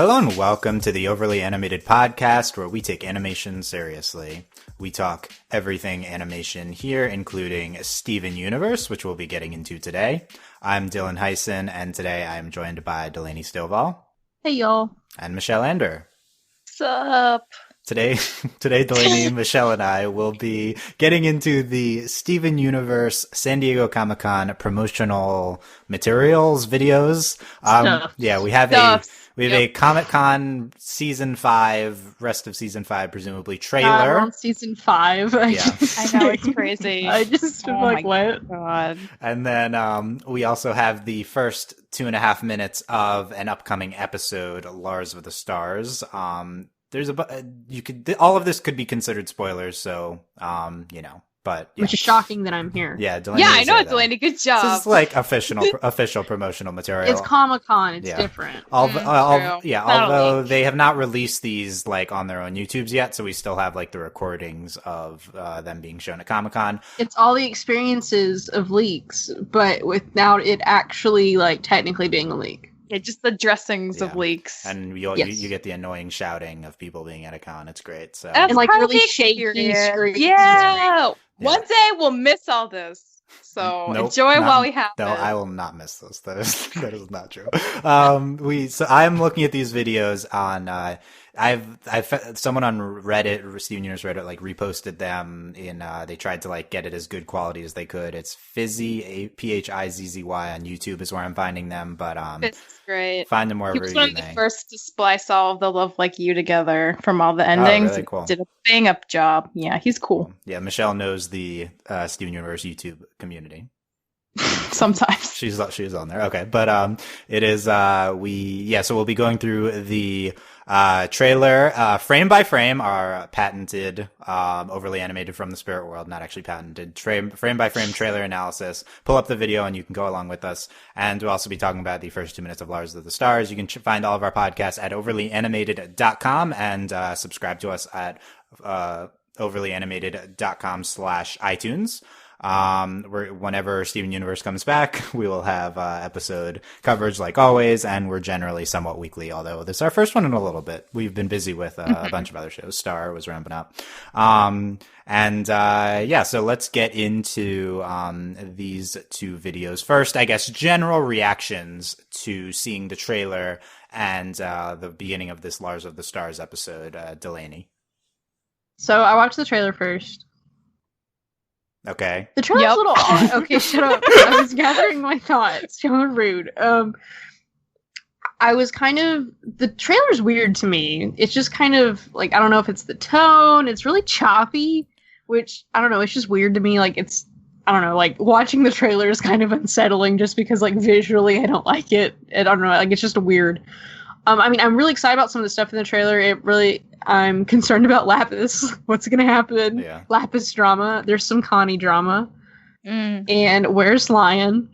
Hello and welcome to the Overly Animated Podcast, where we take animation seriously. We talk everything animation here, including Steven Universe, which we'll be getting into today. I'm Dylan Hysen, and today I am joined by Delaney Stovall. Hey, y'all. And Michelle Anderer. What's up? Today, Delaney, Michelle, and I will be getting into the Steven Universe San Diego Comic-Con promotional materials, videos. We have a Comic-Con Season 5, rest of Season 5, presumably, trailer. On Season 5. Yeah. I know, it's crazy. I just what? God. And then we also have the first 2.5 minutes of an upcoming episode, Lars of the Stars. There's all of this could be considered spoilers, so but yeah. Which is shocking that I'm here. Yeah, Delaney. Yeah, I know, Delaney. Good job. This is like official promotional material. It's Comic-Con. It's different. Although they have not released these like on their own YouTubes yet, so we still have like the recordings of them being shown at Comic-Con. It's all the experiences of leaks, but without it actually like technically being a leak. Yeah, just the dressings of leaks. And you get the annoying shouting of people being at a con. It's great. So and like really shaky screens. Yeah. One day we'll miss all this. So enjoy while we have it. No, I will not miss this. That is not true. I'm looking at these videos on someone on Reddit, Steven Universe Reddit, like reposted them in. They tried to like get it as good quality as they could. It's Phizzy, Phizzy on YouTube is where I'm finding them. But it's great. Find them wherever you may. He was one of the first to splice all of the Love Like You together from all the endings. Oh, really cool. Did a bang up job. Yeah, he's cool. Yeah, Michelle knows the Steven Universe YouTube community. Sometimes she's on there. Okay, but it is so we'll be going through the trailer frame by frame, our patented overly animated from the spirit world, not actually patented, frame by frame trailer analysis. Pull up the video and you can go along with us, and we'll also be talking about the first 2 minutes of Lars of the Stars. You can find all of our podcasts at overlyanimated.com and subscribe to us at overlyanimated.com/iTunes. Whenever Steven Universe comes back, we will have episode coverage like always, and we're generally somewhat weekly, although this is our first one in a little bit. We've been busy with a bunch of other shows. Star was ramping up. So let's get into these two videos. First, I guess, general reactions to seeing the trailer and the beginning of this Lars of the Stars episode. Delaney. So I watched the trailer first. Okay. The trailer's a little odd. Okay, shut up. I was gathering my thoughts. You're rude. The trailer's weird to me. It's just kind of like, I don't know if it's the tone. It's really choppy, which I don't know. It's just weird to me. Like I don't know. Like watching the trailer is kind of unsettling just because like visually I don't like it. I don't know. Like it's just weird. I'm really excited about some of the stuff in the trailer. I'm concerned about Lapis. What's going to happen? Yeah. Lapis drama. There's some Connie drama. And Where's Lion?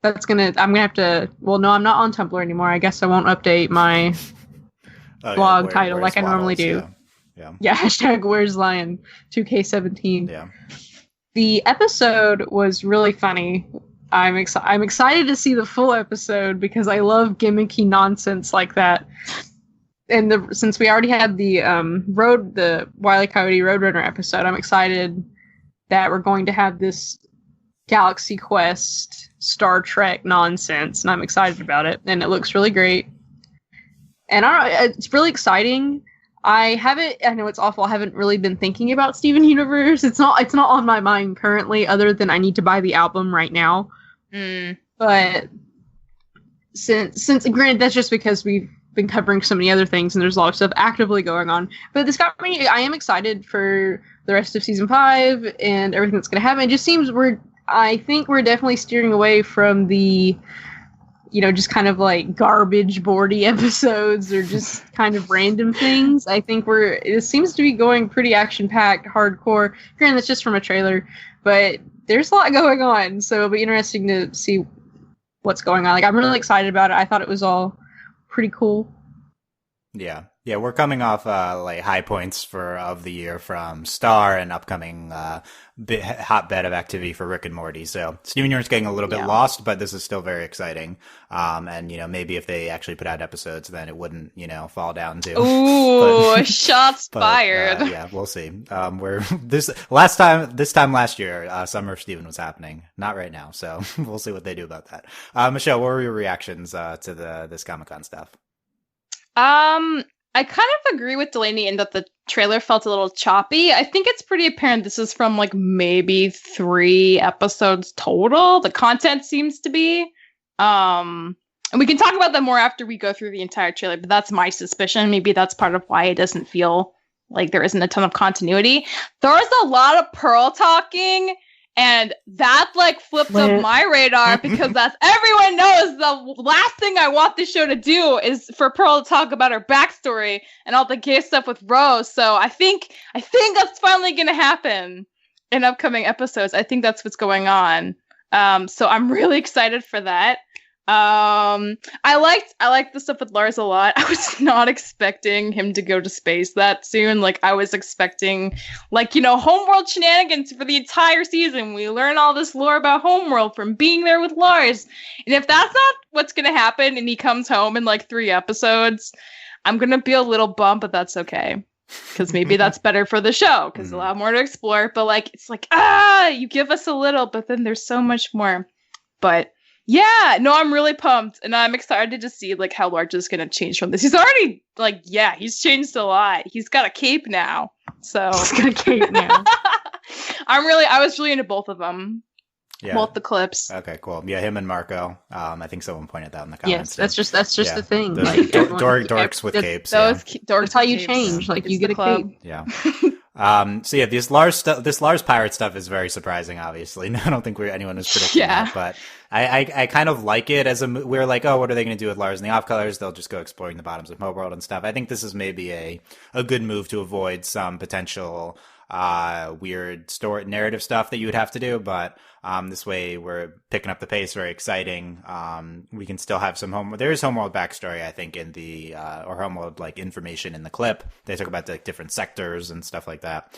I'm going to have to... Well, no, I'm not on Tumblr anymore. I guess I won't update my blog title like I normally do. Yeah, hashtag Where's Lion 2K17. Yeah. The episode was really funny. I'm excited to see the full episode because I love gimmicky nonsense like that. And since we already had the Wile E. Coyote Roadrunner episode, I'm excited that we're going to have this Galaxy Quest Star Trek nonsense, and I'm excited about it. And it looks really great. And it's really exciting. I know it's awful. I haven't really been thinking about Steven Universe. It's not on my mind currently, other than I need to buy the album right now. But since granted, that's just because we've been covering so many other things and there's a lot of stuff actively going on. But this got me, I am excited for the rest of season 5 and everything that's going to happen. It just seems I think we're definitely steering away from the, just kind of like garbage boardy episodes or just kind of random things. I think it seems to be going pretty action-packed, hardcore. Granted, that's just from a trailer, but there's a lot going on. So it'll be interesting to see what's going on. Like, I'm really excited about it. I thought it was all pretty cool. Yeah, Yeah, we're coming off like high points of the year from Star and upcoming hotbed of activity for Rick and Morty. So Steven Universe getting a little bit lost, but this is still very exciting. And maybe if they actually put out episodes, then it wouldn't fall down to. Ooh, shots fired. Yeah, we'll see. This time last year, Summer of Steven was happening. Not right now, so we'll see what they do about that. Michelle, what were your reactions to this Comic-Con stuff? I kind of agree with Delaney in that the trailer felt a little choppy. I think it's pretty apparent this is from like maybe 3 episodes total. The content seems to be. And we can talk about that more after we go through the entire trailer, but that's my suspicion. Maybe that's part of why it doesn't feel like there isn't a ton of continuity. There's a lot of Pearl talking. And that like flipped up my radar because that's everyone knows the last thing I want this show to do is for Pearl to talk about her backstory and all the gay stuff with Rose. So I think that's finally going to happen in upcoming episodes. I think that's what's going on. So I'm really excited for that. I liked the stuff with Lars a lot. I was not expecting him to go to space that soon. Like I was expecting Homeworld shenanigans for the entire season. We learn all this lore about Homeworld from being there with Lars. And if that's not what's going to happen and he comes home in like 3 episodes, I'm going to be a little bummed, but that's okay. Because maybe that's better for the show because a lot more to explore. But like, it's like, you give us a little, but then there's so much more. But yeah, no, I'm really pumped, and I'm excited to see like how Large is going to change from this. He's already he's changed a lot. He's got a cape now, so he's got a cape now. I was really into both of them. Yeah. Both the clips. Okay, cool. Yeah, him and Marco. I think someone pointed that in the comments. Yes, that's just the thing. Dorks with capes. Dorks that's how you change. Like you get a cape. Yeah. So yeah, this Lars pirate stuff is very surprising. Obviously, I don't think anyone was predicting that, but I kind of like it as we're like, oh, what are they going to do with Lars and the Off Colors? They'll just go exploring the bottoms of Homeworld and stuff. I think this is maybe a good move to avoid some potential weird story narrative stuff that you would have to do, but this way we're picking up the pace. Very exciting. We can still have some there is Homeworld backstory, I think, in the or Homeworld like information in the clip. They talk about the different sectors and stuff like that.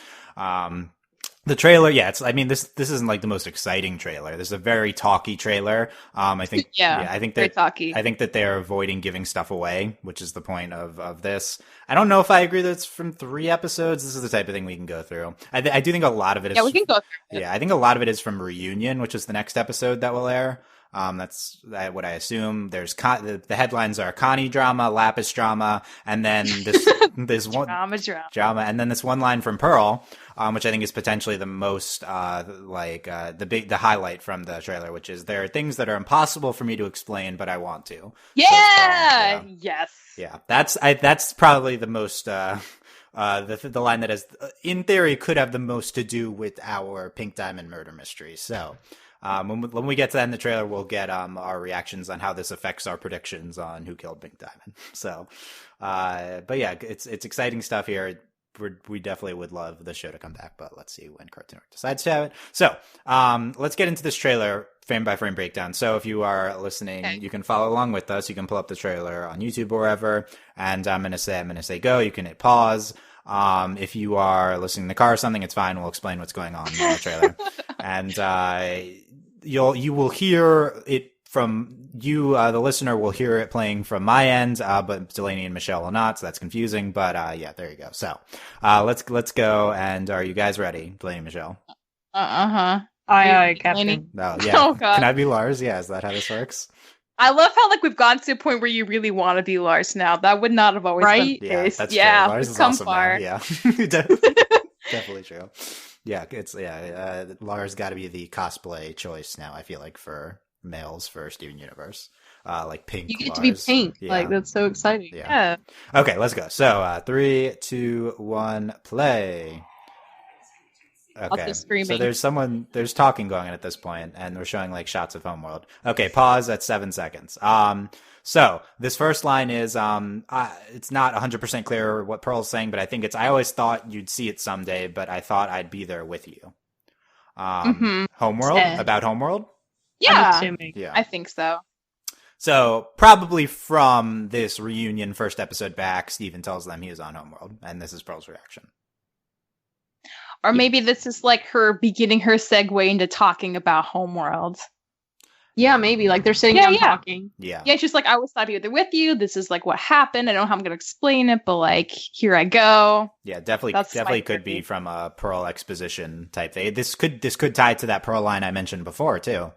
The trailer, this isn't like the most exciting trailer. This is a very talky trailer. I think I think that talky. I think that they're avoiding giving stuff away, which is the point of this. I don't know if I agree that it's from 3 episodes. This is the type of thing we can go through. I do think a lot of it is. Yeah, we can go through it. Yeah, I think a lot of it is from Reunion, which is the next episode that will air. That's what I assume. There's the headlines are Connie drama, Lapis drama, and then this one drama, and then this one line from Pearl, which I think is potentially the most the highlight from the trailer, which is there are things that are impossible for me to explain, but I want to. Yeah. Yes. Yeah. That's probably the most. The line that has, in theory, could have the most to do with our Pink Diamond murder mystery. So. When we get to that in the trailer, we'll get our reactions on how this affects our predictions on who killed Pink Diamond. So, but yeah, it's exciting stuff here. We definitely would love the show to come back, but let's see when Cartoon Network decides to have it. So, let's get into this trailer frame by frame breakdown. So if you are listening, you can follow along with us. You can pull up the trailer on YouTube or wherever, and I'm gonna say go. You can hit pause. If you are listening in the car or something, it's fine. We'll explain what's going on in the trailer. And, you will hear it from you, the listener will hear it playing from my end, but Delaney and Michelle will not, so that's confusing. But, yeah, there you go. So, let's go. And are you guys ready? Delaney and Michelle? Aye, aye, Captain. No, yeah. Oh, God. Can I be Lars? Yeah, is that how this works? I love how we've gone to a point where you really want to be Lars now. That would not have always been the case. That's true. Lars is come awesome far. now. Yeah, definitely true. Yeah, Lars got to be the cosplay choice now. I feel like for males for Steven Universe, like pink. You get Lars. to be pink. Yeah. Like that's so exciting. Yeah. Okay, let's go. So 3, 2, 1, play. Okay, so there's talking going on at this point, and we're showing like shots of Homeworld. Okay, pause at 7 seconds. So this first line is, it's not 100% clear what Pearl's saying, but I think I always thought you'd see it someday, but I thought I'd be there with you. Homeworld? About Homeworld? Yeah. I'm assuming. Yeah. I think so. So probably from this reunion first episode back, Steven tells them he is on Homeworld, and this is Pearl's reaction. Or maybe this is like her beginning her segue into talking about Homeworld. Yeah, maybe. Like they're sitting down talking. Yeah. Yeah, she's like, I was happy with you. This is like what happened. I don't know how I'm going to explain it, but like, here I go. Yeah, definitely could be from a Pearl exposition type thing. This could tie to that Pearl line I mentioned before, too.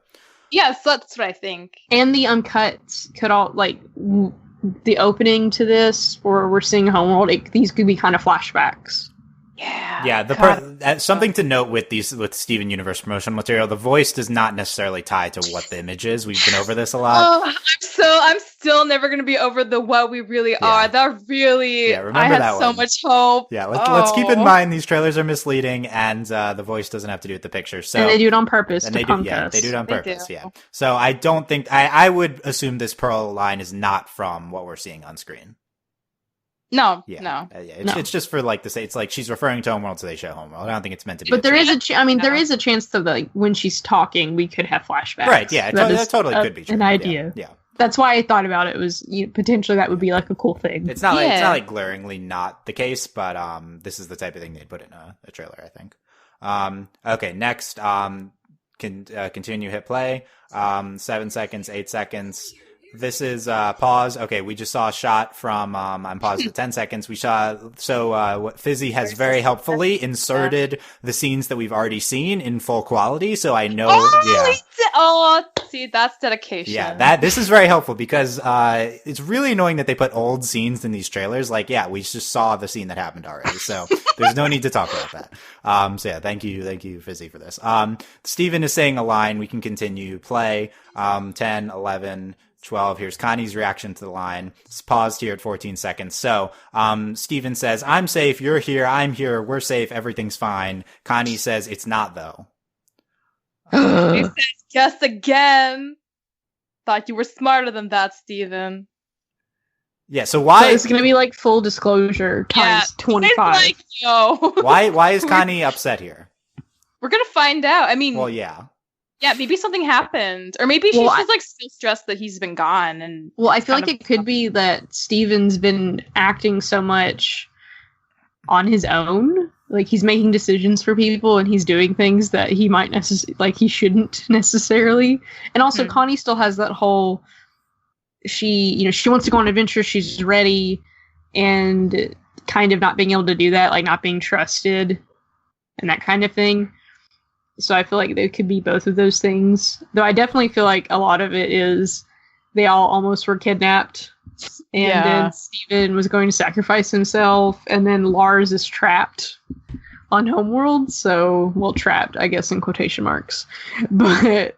Yes, that's what I think. And the uncuts could all, like, the opening to this, or we're seeing Homeworld, these could be kind of flashbacks. Yeah. Something to note with Steven Universe promotional material, the voice does not necessarily tie to what the image is. We've been over this a lot. Oh, I'm still never going to be over the what we really are. That really, remember I had that so one. much hope. Yeah, let's keep in mind these trailers are misleading, and the voice doesn't have to do with the picture. So and they do it on purpose to punk us. us. They do it on purpose. Yeah. So I don't think I would assume this Pearl line is not from what we're seeing on screen. No. It's just for like to say it's like she's referring to Homeworld, so they show Homeworld. I don't think it's meant to be. But there is there is a chance that like when she's talking, we could have flashbacks. Right? Yeah, that totally could be true. An idea. Yeah. That's why I thought about it. Was potentially that would be like a cool thing. It's not like glaringly not the case, but this is the type of thing they'd put in a trailer, I think. Okay, next, continue, hit play. 7 seconds, 8 seconds. This is pause. Okay, we just saw a shot from I'm paused at 10 seconds. We saw what Fizzy has very helpfully inserted the scenes that we've already seen in full quality. So I know see, that's dedication. Yeah, this is very helpful because it's really annoying that they put old scenes in these trailers. Like, yeah, we just saw the scene that happened already. So there's no need to talk about that. So yeah, thank you, Fizzy, for this. Steven is saying a line. We can continue play. 10, 11, 12. Here's Connie's reaction to the line. It's paused here at 14 seconds. So, Steven says, I'm safe. You're here. I'm here. We're safe. Everything's fine. Connie says, it's not though. He says, guess again. Thought you were smarter than that, Steven. Yeah. So why? So it's going to be like full disclosure times 25. Like, yo. Why is Connie upset here? We're going to find out. I mean, well, yeah. Yeah, maybe something happened. Or maybe she's just like still stressed that he's been gone. And I feel like it could be that Steven's been acting so much on his own. Like he's making decisions for people and he's doing things that he might he shouldn't necessarily. And also Connie still has that whole she wants to go on adventures, she's ready, and kind of not being able to do that, like not being trusted and that kind of thing. So I feel like there could be both of those things. Though I definitely feel like a lot of it is they all almost were kidnapped. And then Steven was going to sacrifice himself. And then Lars is trapped on Homeworld. So, trapped, I guess, in quotation marks. But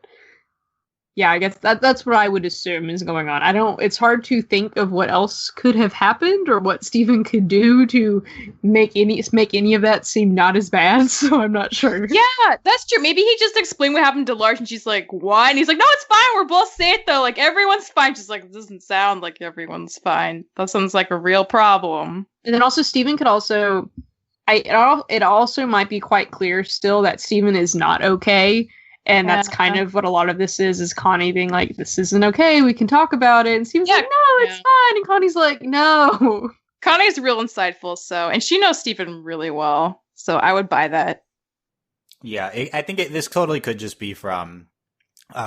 yeah, I guess that's what I would assume is going on. It's hard to think of what else could have happened or what Steven could do to make any of that seem not as bad, so I'm not sure. Yeah, that's true. Maybe he just explained what happened to Lars and she's like, what? And he's like, no, it's fine, we're both safe though, like everyone's fine. She's like, it doesn't sound like everyone's fine. That sounds like a real problem. And then also Steven could also it also might be quite clear still that Steven is not okay. And that's kind of what a lot of this is Connie being like, this isn't okay, we can talk about it. And Steven's like, no, it's fine. And Connie's like, no. Connie's real insightful, and she knows Steven really well. So I would buy that. Yeah, I think this totally could just be from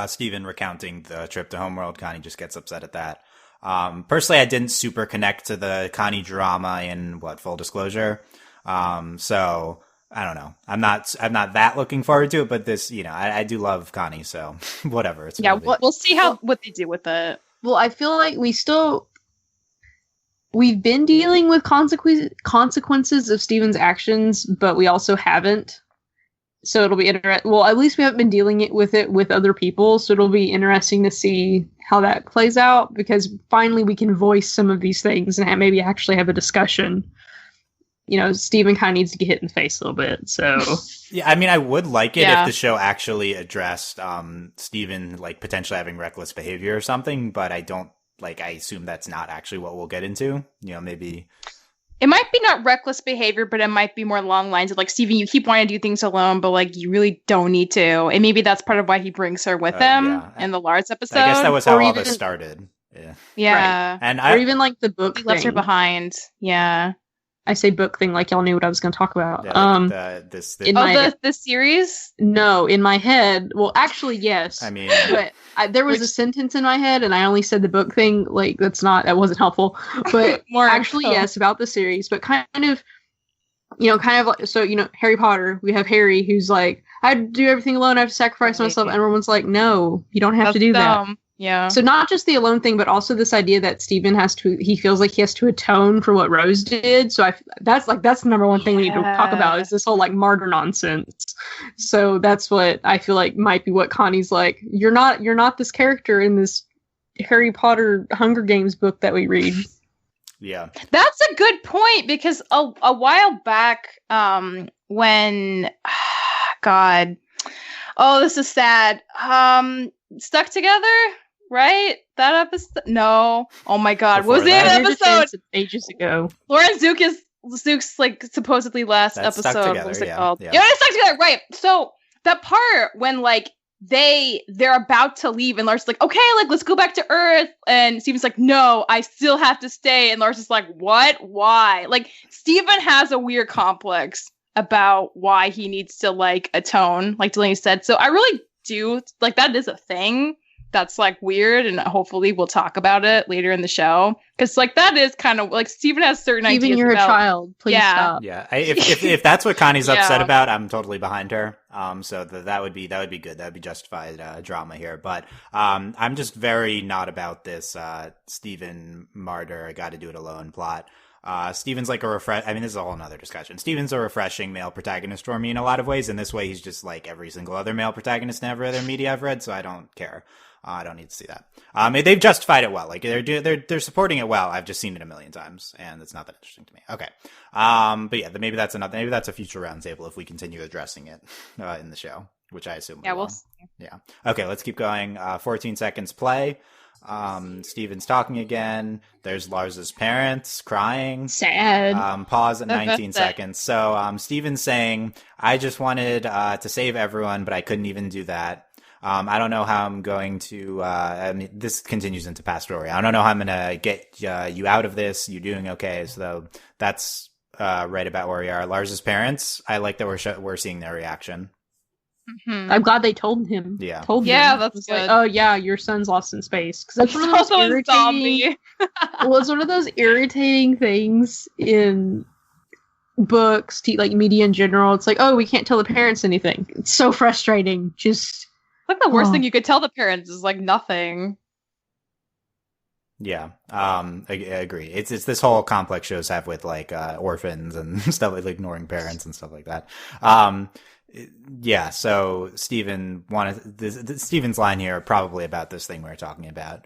Steven recounting the trip to Homeworld. Connie just gets upset at that. Personally, I didn't super connect to the Connie drama in full disclosure. So I don't know. I'm not that looking forward to it, but this, I do love Connie, so whatever. It's we'll see what they do with it. Well, I feel like we've been dealing with consequences of Steven's actions, but we also haven't. So it'll be interesting. Well, at least we haven't been dealing with it with other people, so it'll be interesting to see how that plays out, because finally we can voice some of these things and maybe actually have a discussion. Steven kind of needs to get hit in the face a little bit, so... Yeah, I mean, I would like it if the show actually addressed Steven, potentially having reckless behavior or something, but I don't, I assume that's not actually what we'll get into. Maybe it might be not reckless behavior, but it might be more along lines of like, Steven, you keep wanting to do things alone, but like you really don't need to. And maybe that's part of why he brings her with him in the Lars episode. I guess that was how all this started. Yeah. Right. And or even like the book he left her behind. Yeah. I say book thing like y'all knew what I was going to talk about. Yeah, the series? No, in my head. Well, actually, yes. I mean, but there was a sentence in my head, and I only said the book thing. Like that wasn't helpful. But more actually, yes, about the series. But kind of like, so Harry Potter. We have Harry, who's like, I do everything alone. I have to sacrifice myself. And everyone's like, no, you don't have to do that. Yeah. So not just the alone thing, but also this idea that Steven he feels like he has to atone for what Rose did. So that's the number one thing we need to talk about is this whole like martyr nonsense. So that's what I feel like might be what Connie's like. You're not this character in this Harry Potter Hunger Games book that we read. Yeah. That's a good point because a while back, when God, oh, this is sad. Stuck Together. Right? That episode? No. Oh my god. What was the episode? Ages ago. Lauren Zook's like supposedly last episode. What was it called? Yeah, it's Stuck Together. Right. So that part when like they're about to leave and Lars is like, okay, like let's go back to Earth. And Steven's like, no, I still have to stay. And Lars is like, what? Why? Like Steven has a weird complex about why he needs to like atone, like Delaney said. So I really do like that is a thing. That's like weird, and hopefully we'll talk about it later in the show because like that is kind of like Steven has certain ideas. Steven, you're a child. Please stop. Yeah, if that's what Connie's upset about, I'm totally behind her. So that would be good. That would be justified drama here. But I'm just very not about this Steven martyr. I got to do it alone plot. Steven's like this is a whole nother discussion. Steven's a refreshing male protagonist for me in a lot of ways. In this way, he's just like every single other male protagonist in every other media I've read, so I don't care. I don't need to see that. They've justified it well. Like they're supporting it well. I've just seen it a million times, and it's not that interesting to me. Okay. But yeah, maybe that's a future roundtable if we continue addressing it in the show, which I assume. Yeah, we'll see. Yeah. Okay, let's keep going. 14 seconds play. Steven's talking again. There's Lars's parents crying. Sad. Pause at 19 seconds. So Steven's saying, I just wanted to save everyone, but I couldn't even do that. I don't know how I'm going to, this continues into past story. I don't know how I'm going to get you out of this. You're doing okay. So that's right about where we are. Lars's parents, I like that we're seeing their reaction. Mm-hmm. I'm glad they told him. Yeah. That's good. Like, oh yeah, your son's lost in space. Because that's one of those irritating. Well, it's one of those irritating things in books, like media in general. It's like, oh, we can't tell the parents anything. It's so frustrating. Just like the worst thing you could tell the parents is like nothing. Yeah, I agree. It's this whole complex shows have with like orphans and stuff, like ignoring parents and stuff like that. Yeah, so Steven Steven's line here probably about this thing we were talking about.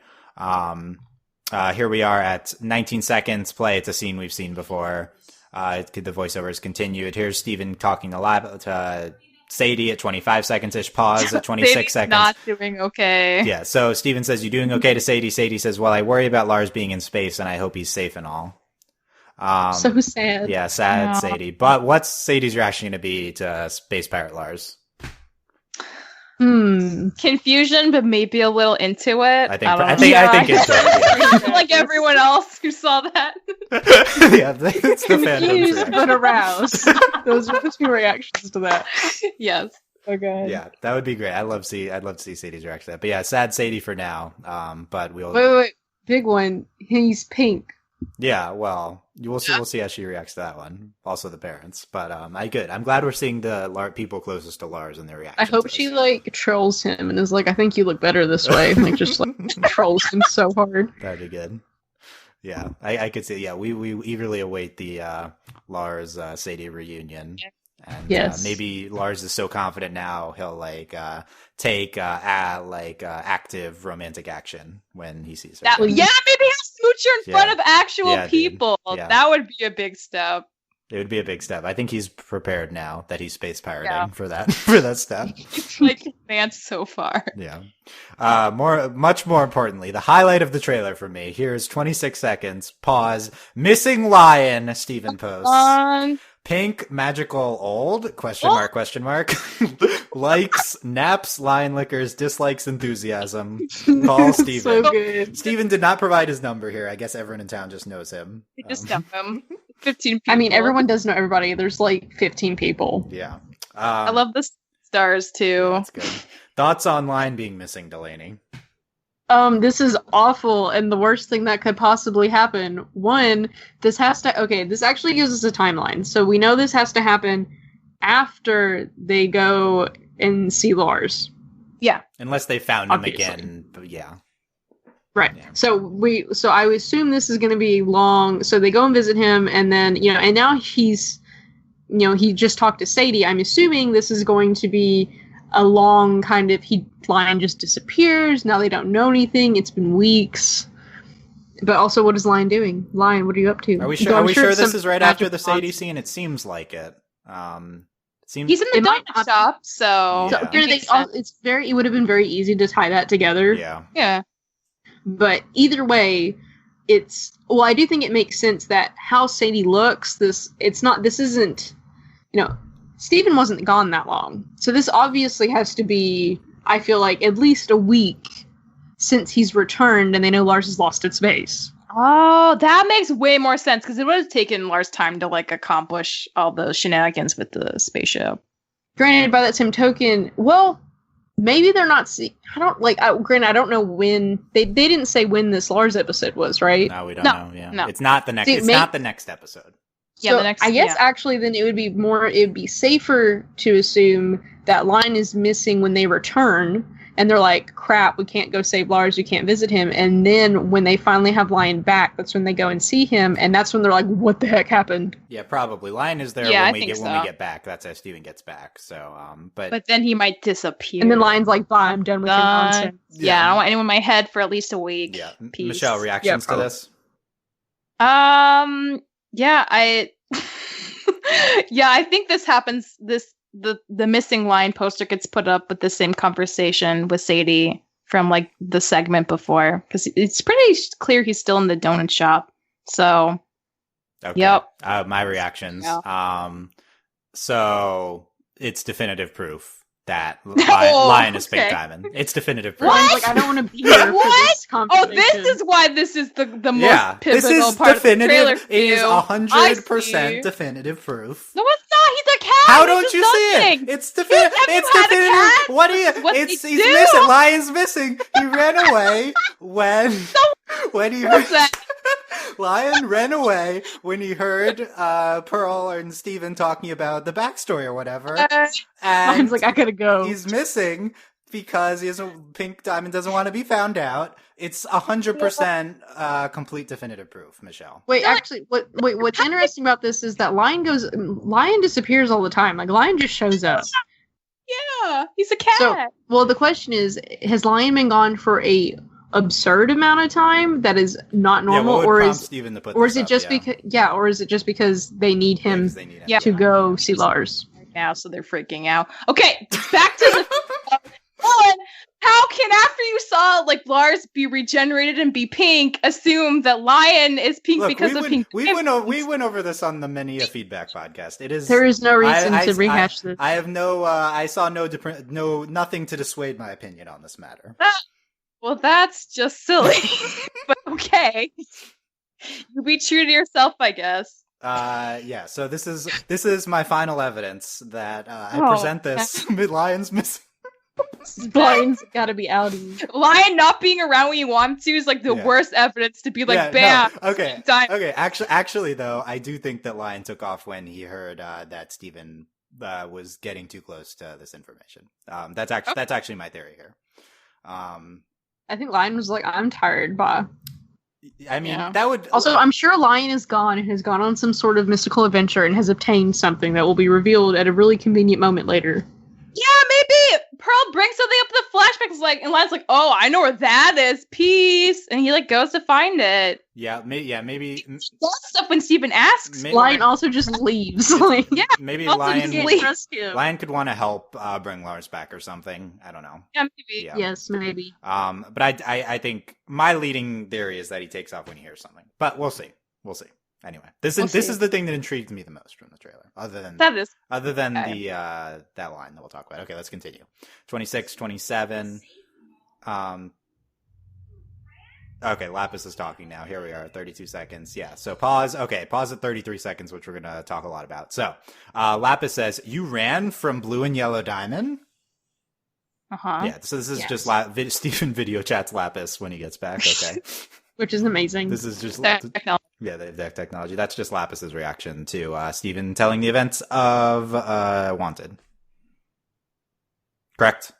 Here we are at 19 seconds play. It's a scene we've seen before. The voiceover is continued. Here's Steven talking to Sadie at 25 seconds-ish. Pause at 26 seconds. Not doing okay. Yeah, so Steven says, you doing okay to Sadie? Sadie says, well, I worry about Lars being in space, and I hope he's safe and all. So sad. Yeah, sad Sadie. But what's Sadie's reaction going to be to Space Pirate Lars? Confusion, but maybe a little into it. I think it's like everyone else who saw that. Yeah, it's the confused but aroused. Those are the two reactions to that. Yes. Okay. Yeah, that would be great. I'd love to see Sadie's reaction to that. But yeah, sad Sadie for now. But we'll wait, big one. He's pink. Yeah, well, we'll see how she reacts to that one. Also, the parents, but I'm glad we're seeing the people closest to Lars and their reaction. I hope she like trolls him and is like, "I think you look better this way." Like just like trolls him so hard. That'd be good. Yeah, I could see. Yeah, we eagerly await the Lars Sadie reunion. And yes. Maybe Lars is so confident now he'll like take active romantic action when he sees her. Maybe he'll smooch her in front of actual people. Yeah. That would be a big step. It would be a big step. I think he's prepared now that he's space pirating for that step. It's like advanced so far. Yeah. Much more importantly, the highlight of the trailer for me. Here's 26 seconds. Pause. Missing lion. Steven posts. Pink magical old ? Question mark. Likes naps lion lickers, dislikes enthusiasm. Call Steven. So good. Steven did not provide his number here. I guess everyone in town just knows him. They just know him. 15 people. I mean, everyone does know everybody. There's like 15 people. Yeah. I love the stars too. That's good. Thoughts on line being missing, Delaney? This is awful and the worst thing that could possibly happen. One, this actually gives us a timeline. So we know this has to happen after they go and see Lars. Yeah. Unless they found Obviously. him again, but yeah. Right. Yeah. So I would assume this is going to be long. So they go and visit him, and then, and now he's, he just talked to Sadie. I'm assuming this is going to be a long kind of, Lion just disappears. Now they don't know anything. It's been weeks. But also, what is Lion doing? Lion, what are you up to? Are we sure this is right after the Sadie scene? It seems like it. He's in the donut shop, so Yeah. It would have been very easy to tie that together. Yeah. But either way, I do think it makes sense that how Sadie looks, Steven wasn't gone that long. So this obviously has to be, I feel like, at least a week since he's returned and they know Lars has lost its base. Oh, that makes way more sense, because it would have taken Lars time to, accomplish all those shenanigans with the spaceship. Granted, by that same token, maybe they're not granted, I don't know when, they didn't say when this Lars episode was, right? No, we don't know, yeah. No. It's not the next, not the next episode. Yeah, So I guess actually then it would be safer to assume that Lion is missing when they return, and they're like, crap, we can't go save Lars, we can't visit him, and then when they finally have Lion back, that's when they go and see him, and that's when they're like, what the heck happened? Yeah, probably. Lion is there Yeah, when we get back. That's how Steven gets back. So, but then he might disappear. And then Lion's like, bye, I'm done with your nonsense. Yeah, I don't want anyone in my head for at least a week. Yeah. Peace. Michelle, reactions to this? I think this happens. The missing Lion poster gets put up with the same conversation with Sadie from the segment before, because it's pretty clear he's still in the donut shop. So, okay. Yep. My reactions. Yeah. So it's definitive proof that Lion is Pink Diamond. It's definitive proof. What? I don't want to be here for this conversation. This is why this is the most pivotal part of the trailer. It is 100% definitive proof. No, it's not. He's a cat. How don't you see it? It's definitive. It's definitive. What do you? He's missing. Lion's missing. He ran away when he heard. Lion ran away when he heard Pearl and Steven talking about the backstory or whatever. And Lion's like, I gotta go. He's missing because Pink Diamond doesn't want to be found out. It's 100% complete definitive proof, Michelle. Wait, actually, what's interesting about this is that Lion disappears all the time. Lion just shows up. Yeah, he's a cat. So, the question is, has Lion been gone for a absurd amount of time that is not normal, or is it just because they need him to go see Lars now, so they're freaking out. Okay, back to the how can, after you saw Lars be regenerated and be pink, assume that Lion is pink because of pink? We went over this on the many a feedback podcast. There is no reason to rehash this. I have I saw nothing to dissuade my opinion on this matter. Well, that's just silly. But okay. You be true to yourself, I guess. So this is my final evidence that I present this. Lion's missing. Lion's gotta be outie. Lion not being around when you want him to is the worst evidence to be bam. No. Okay. Actually, though, I do think that Lion took off when he heard that Steven was getting too close to this information. That's actually my theory here. I think Lion was like, I'm tired, bye. I mean, that would... Also, I'm sure Lion is gone and has gone on some sort of mystical adventure and has obtained something that will be revealed at a really convenient moment later. Yeah, maybe Pearl brings something up in the flashback. Lion's like, oh, I know where that is. Peace. And he like goes to find it. Maybe He does stuff when Steven asks. Lion also just leaves. Like, Yeah. maybe Also Lion just leave. trust him. Lion could want to help bring Lars back or something. I don't know. Yeah, maybe. Yeah. Yes, maybe. But I think my leading theory is that he takes off when he hears something. But we'll see. Anyway, this is the thing that intrigued me the most from the trailer. Other than okay. the that line that we'll talk about. Okay, let's continue. 26, 27. Okay, Lapis is talking now. Here we are, 32 seconds. Yeah, so pause. Okay, pause at 33 seconds, which we're going to talk a lot about. So, Lapis says, you ran from Blue and Yellow Diamond? Uh-huh. Yeah, so this is Yes. just Stephen video chats Lapis when he gets back, okay? Which is amazing. This is just... Technology. Yeah, the deck technology. That's just Lapis's reaction to Stephen telling the events of Wanted. Correct?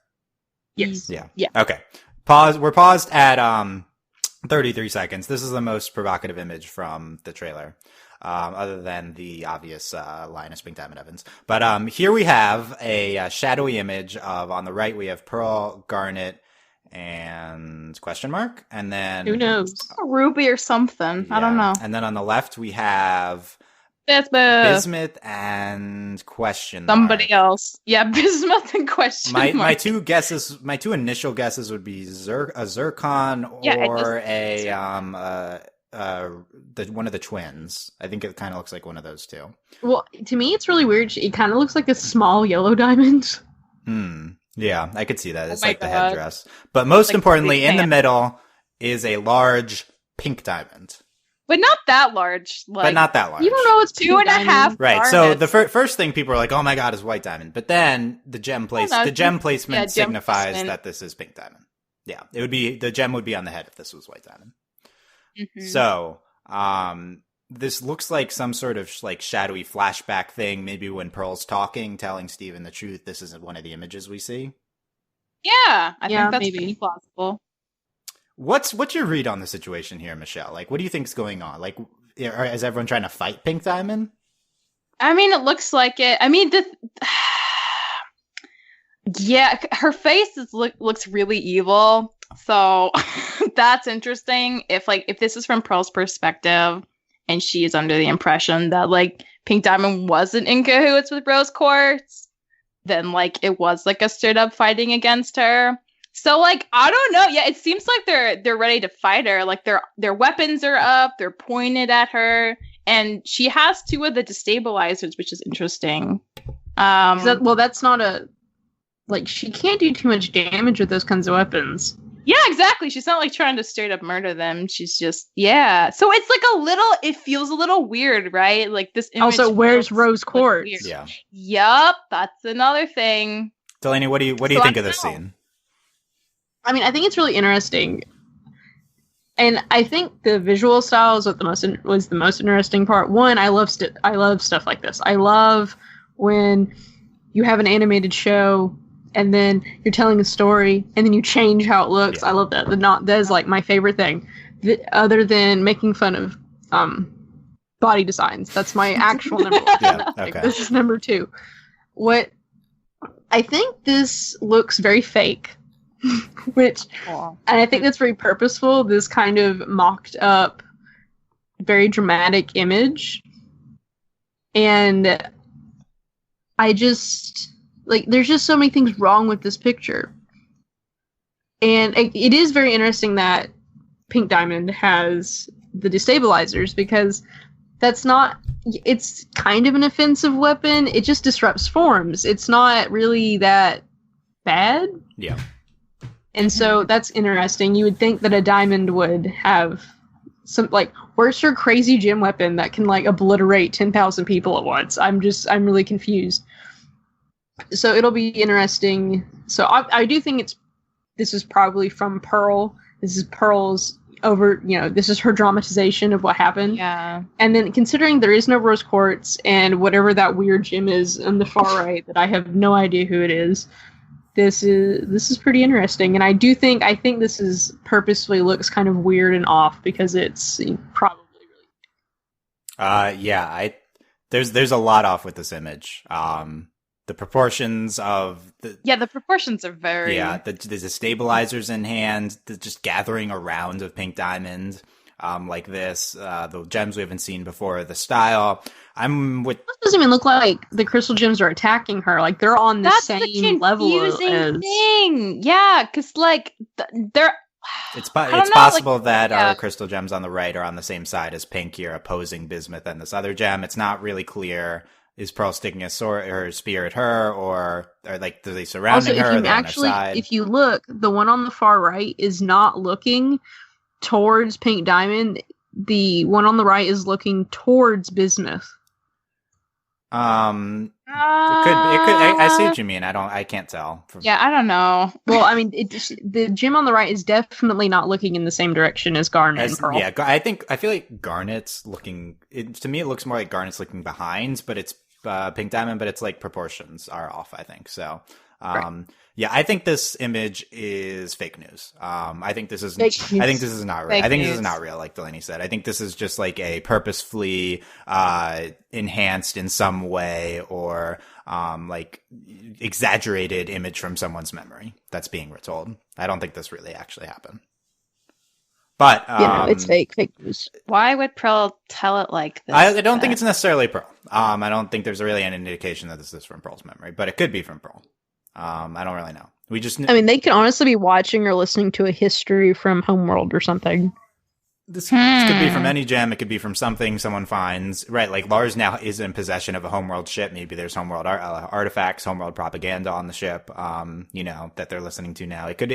Yes. Yeah. Yeah. Okay. Pause. We're paused at 33 seconds. This is the most provocative image from the trailer, other than the obvious Linus Pink Diamond Evans. But here we have a shadowy image of, on the right, we have Pearl, Garnet, and question mark, and then Who knows? A ruby or something. I don't know. And then on the left we have Bismuth. and question Somebody mark. else. Yeah, Bismuth and question mark. My two initial guesses would be a Zircon or one of the twins. I think it kind of looks like one of those two. Well, to me, it's really weird. It kind of looks like a small yellow diamond. Yeah, I could see that. It's my like the God. headdress. But most Like importantly, big in the fan. middle is a large pink diamond. But not that large. Like, But not that large. You don't know it's 2.5. Right. So garnets. the first thing people are like, "Oh my god, is white diamond." But then the gem no, placement gem signifies placement. that this is pink diamond. Yeah, it would be, the gem would be on the head if this was white diamond. Mhm. So, this looks like some sort of like shadowy flashback thing. Maybe when Pearl's talking, telling Steven the truth. This isn't one of the images we see. Yeah, I Yeah, think that's maybe. pretty plausible. What's your read on the situation here, Michelle? Like, what do you think's going on? Like, is everyone trying to fight Pink Diamond? I mean, it looks like it. I mean, yeah, her face looks really evil. So that's interesting. If this is from Pearl's perspective, and she is under the impression that like Pink Diamond wasn't in cahoots with Rose Quartz, then like it was like a straight up fighting against her. So like I don't know. Yeah, it seems like they're ready to fight her. Like their weapons are up, they're pointed at her, and she has two of the destabilizers, which is interesting. That's not a... Like, she can't do too much damage with those kinds of weapons. Yeah, exactly. She's not like trying to straight up murder them. She's just So it's like it feels a little weird, right? Like this image Also, where's feels, Rose like, Quartz? weird. Yeah. Yup, that's another thing. Delaney, what do you So think I of this don't know. scene? I mean, I think it's really interesting. And I think the visual style is was the most interesting part. One, I love stuff like this. I love when you have an animated show and then you're telling a story and then you change how it looks. Yeah. I love that. That is like my favorite thing. Other than making fun of body designs. That's my actual number one. Yeah, Like, okay. this is number two. What I think this looks very fake. And I think that's very purposeful, this kind of mocked up, very dramatic image. And I just, like, there's just so many things wrong with this picture. And it is very interesting that Pink Diamond has the destabilizers, because it's kind of an offensive weapon. It just disrupts forms. It's not really that bad. Yeah. And so that's interesting. You would think that a diamond would have some, like, where's her crazy gym weapon that can, like, obliterate 10,000 people at once? I'm really confused. So it'll be interesting. So I do think this is probably from Pearl. This is Pearl's this is her dramatization of what happened. Yeah. And then considering there is no Rose Quartz and whatever that weird gym is on the far right that I have no idea who it is, this is pretty interesting. And I think this is purposefully looks kind of weird and off because it's probably really... Yeah, there's a lot off with this image. the proportions of the proportions are very the stabilizers in hand, just gathering around of Pink Diamond, like this, the gems we haven't seen before, the style. It doesn't even look like the crystal gems are attacking her. Like they're on the same level as. Thing. Yeah, because like they're. It's possible that our crystal gems on the right are on the same side as Pink here, opposing Bismuth and this other gem. It's not really clear. Is Pearl sticking a sword or a spear at her, or like are they surrounding her? If you look, the one on the far right is not looking towards Pink Diamond. The one on the right is looking towards Bismuth. It could. I see what you mean. I can't tell. I don't know. Well, I mean, the gem on the right is definitely not looking in the same direction as Garnet and Pearl. Yeah, I feel like Garnet's looking. To me, it looks more like Garnet's looking behind, but it's Pink Diamond. But it's like proportions are off. I think so. Right. Yeah, I think this image is fake news. I think this is. I think this is not real. This is not real, like Delaney said. I think this is just like a purposefully enhanced in some way, or like exaggerated image from someone's memory that's being retold. I don't think this really actually happened. But it's fake news. Why would Pearl tell it like this? I don't think it's necessarily Pearl. I don't think there's really an indication that this is from Pearl's memory, but it could be from Pearl. I don't really know. They could honestly be watching or listening to a history from Homeworld or something. This could be from any gem. It could be from something someone finds. Right, like Lars now is in possession of a Homeworld ship. Maybe there's Homeworld artifacts, Homeworld propaganda on the ship. That they're listening to now. It could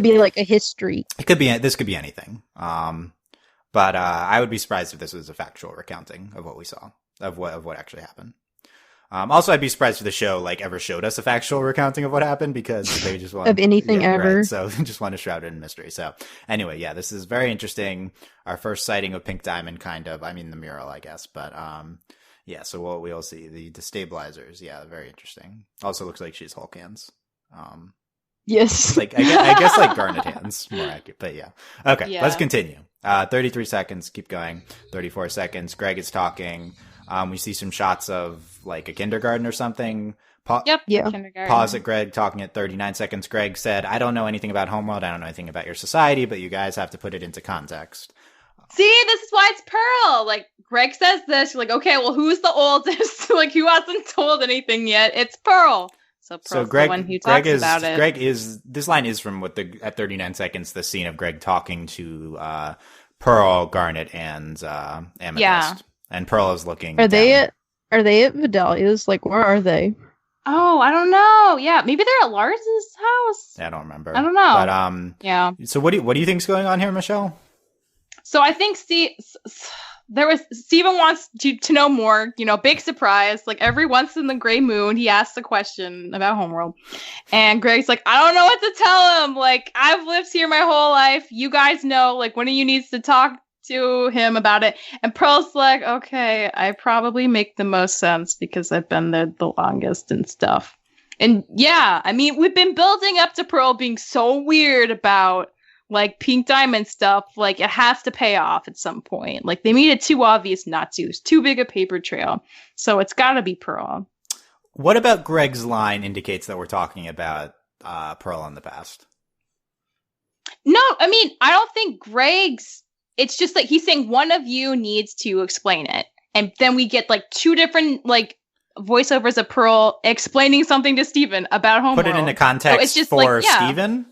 be like a history. It could be. This could be anything. But I would be surprised if this was a factual recounting of what we saw of what actually happened. Also, I'd be surprised if the show ever showed us a factual recounting of what happened, because they just want of anything ever. Right, so they just want to shroud it in mystery. So anyway, yeah, this is very interesting. Our first sighting of Pink Diamond, kind of. I mean, the mural, I guess, but yeah. So we'll see the destabilizers. Yeah, very interesting. Also, looks like she's Hulk hands. Yes, I guess like Garnet hands, more accurate. But yeah, okay. Yeah. Let's continue. 33 seconds. Keep going. 34 seconds. Greg is talking. We see some shots of like a kindergarten or something. Pause at Greg talking at 39 seconds. Greg said, "I don't know anything about Homeworld. I don't know anything about your society, but you guys have to put it into context." See, this is why it's Pearl. Like, Greg says this. You're like, okay, well, who's the oldest? Like, who hasn't told anything yet? It's Pearl. So Pearl's the one who talks about it. This line is from at 39 seconds, the scene of Greg talking to Pearl, Garnet, and Amethyst. Yeah. And Pearl is looking. Are they at Vidalia's? Like, where are they? Oh, I don't know. Yeah, maybe they're at Lars's house. Yeah, I don't remember. I don't know. But yeah. So what do you think's going on here, Michelle? So I think Steven wants to know more. Big surprise. Like every once in the gray moon, he asks a question about Homeworld, and Greg's like, I don't know what to tell him. Like, I've lived here my whole life. You guys know. Like, one of you needs to talk to him about it. And Pearl's like, okay, I probably make the most sense because I've been there the longest and stuff. And yeah, I mean, we've been building up to Pearl being so weird about like Pink Diamond stuff. Like, it has to pay off at some point. Like, they made it too obvious not to. It's too big a paper trail. So it's gotta be Pearl. What about Greg's line indicates that we're talking about Pearl in the past? No, I mean, I don't think Greg's. It's just like he's saying one of you needs to explain it. And then we get like two different like voiceovers of Pearl explaining something to Steven about Homeworld. Put it into context so it's just for Steven?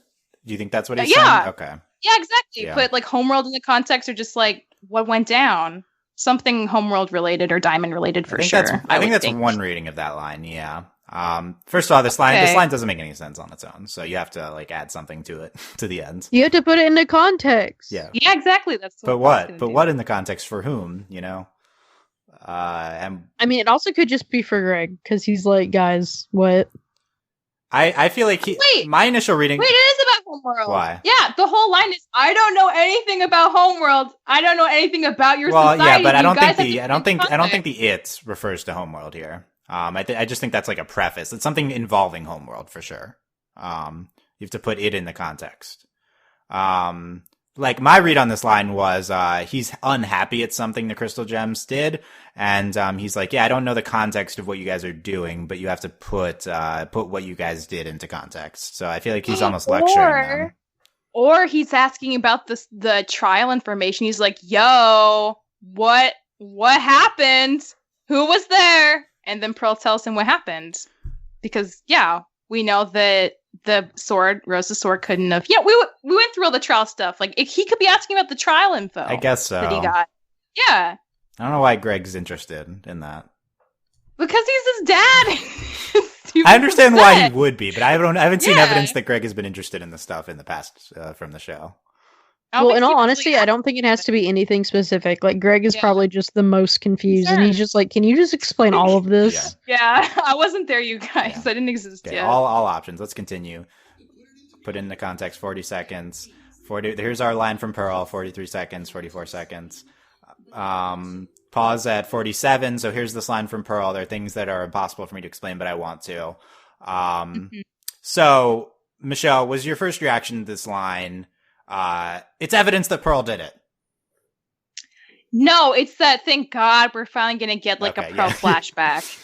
Do you think that's what he's saying? Okay. Yeah, exactly. Yeah. Put like Homeworld in the context, or just like what went down. Something Homeworld related or Diamond related for sure. I think that's one reading of that line, yeah. First of all, this line doesn't make any sense on its own, so you have to like add something to it to the end. You have to put it into context. Yeah, exactly. That's what in the context for whom? And I mean, it also could just be for Greg because he's like, guys, what? I feel like my initial reading. Wait, it is about Homeworld. Why? Yeah, the whole line is, I don't know anything about Homeworld. I don't know anything about your society. Well, yeah, but I don't think the it refers to Homeworld here. I just think that's like a preface. It's something involving Homeworld for sure. You have to put it in the context. like my read on this line was he's unhappy at something the Crystal Gems did, and he's like, yeah, I don't know the context of what you guys are doing, but you have to put what you guys did into context. So I feel like he's almost lecturing them. Or he's asking about the trial information. He's like, yo, what happened? Who was there? And then Pearl tells him what happened. Because, yeah, we know that the sword, Rose's sword, couldn't have. Yeah, we went through all the trial stuff. Like, he could be asking about the trial info. I guess so. That he got. Yeah. I don't know why Greg's interested in that. Because he's his dad. I understand why he would be, but I haven't seen evidence that Greg has been interested in the stuff in the past from the show. Well, in all honesty, I don't think it has to be anything specific. Like, Greg is probably just the most confused, and he's just like, can you just explain all of this? Yeah, I wasn't there, you guys. I didn't exist yet. All options. Let's continue. Put into context, 40 seconds. Here's our line from Pearl, 43 seconds, 44 seconds. Pause at 47. So here's this line from Pearl. There are things that are impossible for me to explain, but I want to. So, Michelle, was your first reaction to this line? It's evidence that Pearl did it. No, it's that, thank God, we're finally going to get like a Pearl flashback.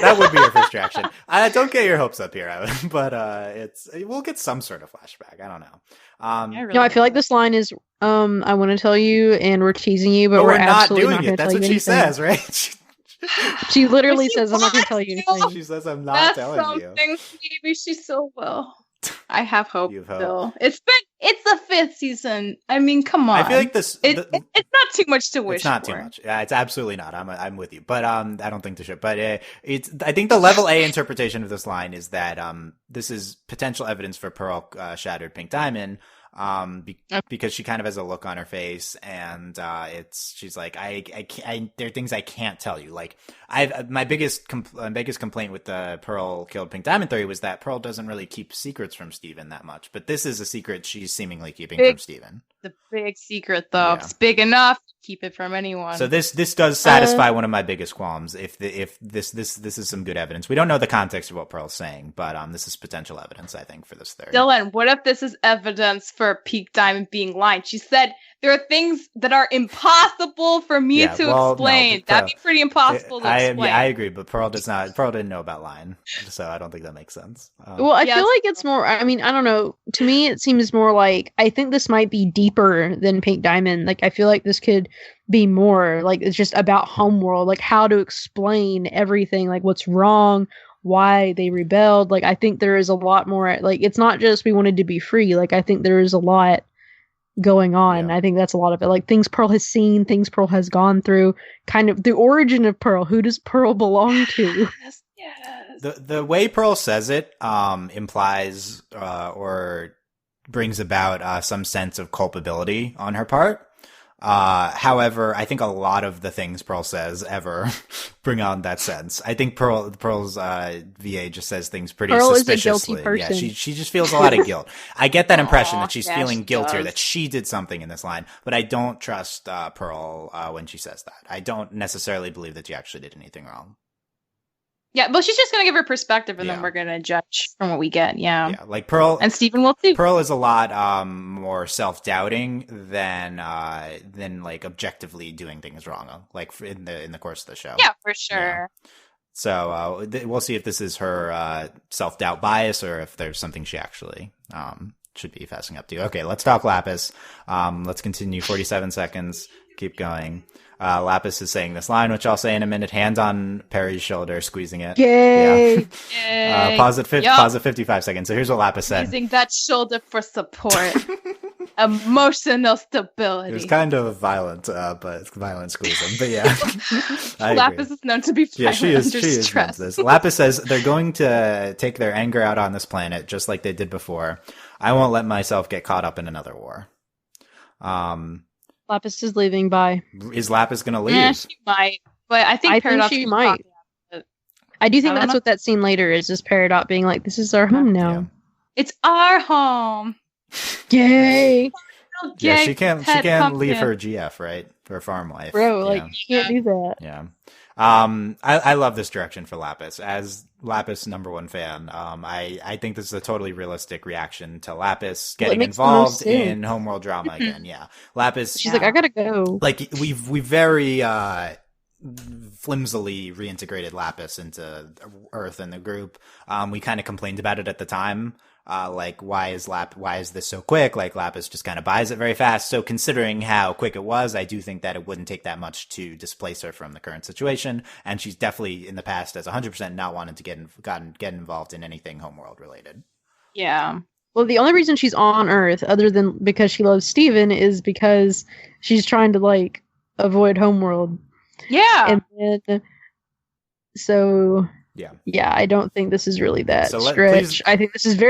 That would be your first reaction. Don't get your hopes up here, but we'll get some sort of flashback. I don't know. No, I feel like this line is, I want to tell you, and we're teasing you, but we're not absolutely doing not going it. to tell you That's what she says, right? She literally says, I'm not going to tell you anything. She says, I'm not telling you. Maybe she so will. I have hope. You have still. Hope. It's the 5th season. I mean, come on. I feel like this. It's not too much to wish. It's not for. too much. It's absolutely not. I'm with you, but I don't think the show. But I think the level A interpretation of this line is that this is potential evidence for Pearl shattered Pink Diamond. Because she kind of has a look on her face, and she's like, there are things I can't tell you. Like, my biggest complaint with the Pearl killed Pink Diamond theory was that Pearl doesn't really keep secrets from Steven that much, but this is a secret she's seemingly keeping from Steven. The big secret, though, it's big enough to keep it from anyone. So this does satisfy one of my biggest qualms. If this is some good evidence, we don't know the context of what Pearl's saying, but this is potential evidence, I think, for this theory. Dylan, what if this is evidence for Pink Diamond being lying? She said there are things that are impossible for me to explain. No, that'd be pretty impossible to explain. I agree, but Pearl didn't know about lying, so I don't think that makes sense. Well, I feel like it's more. I mean, I don't know. To me, it seems more like I think this might be deeper than Pink Diamond. Like, I feel like this could be more like it's just about Homeworld, like how to explain everything, like what's wrong, why they rebelled. Like, I think there is a lot more. Like, it's not just we wanted to be free. Like, I think there is a lot going on. I think that's a lot of it. Like, things Pearl has seen, things Pearl has gone through, kind of the origin of Pearl. Who does Pearl belong to? Yes. The way Pearl says it implies or brings about some sense of culpability on her part. However, I think a lot of the things Pearl says ever bring on that sense. I think Pearl's VA just says things pretty suspiciously. Is a guilty person. Yeah, she just feels a lot of guilt. I get that impression that she's feeling guilty or that she did something in this line, but I don't trust Pearl when she says that. I don't necessarily believe that she actually did anything wrong. Yeah, but she's just going to give her perspective, and then we're going to judge from what we get, Yeah, like Pearl... And Steven will too. Pearl is a lot more self-doubting than like, objectively doing things wrong, like, in the course of the show. Yeah, for sure. Yeah. So, we'll see if this is her self-doubt bias, or if there's something she actually should be fessing up to. Okay, let's talk Lapis. Let's continue. 47 seconds. Keep going. Lapis is saying this line, which I'll say in a minute. Hand on Perry's shoulder, squeezing it. Yay! Yeah. Yay. Pause at 55 seconds. So here's what Lapis said. Using that shoulder for support. Emotional stability. It was kind of violent, but it's violent squeezing. But yeah, Lapis is known to be violent under stress. This. Lapis says they're going to take their anger out on this planet, just like they did before. I won't let myself get caught up in another war. Lapis is leaving. Bye. Is Lapis going to leave? Yeah, she might. But I think she might. I do think that's what that scene later is Peridot being like, this is our home now. Yeah. It's our home. Yay. Yeah, she can't leave her GF, right? Her farm life. Bro, like, you can't do that. Yeah. I love this direction for Lapis. As Lapis #1 fan. I think this is a totally realistic reaction to Lapis getting makes the most involved in sense. homeworld drama again. Yeah, Lapis. She's like, I gotta go. Like we very flimsily reintegrated Lapis into Earth and the group. We kind of complained about it at the time. Like why is this so quick? Like Lapis just kind of buys it very fast. So considering how quick it was, I do think that it wouldn't take that much to displace her from the current situation. And she's definitely in the past as 100% not wanted to get involved in anything homeworld related. Yeah. Well, the only reason she's on Earth, other than because she loves Steven, is because she's trying to like avoid homeworld. Yeah. And then, so yeah, I don't think this is really that stretch. Please. I think this is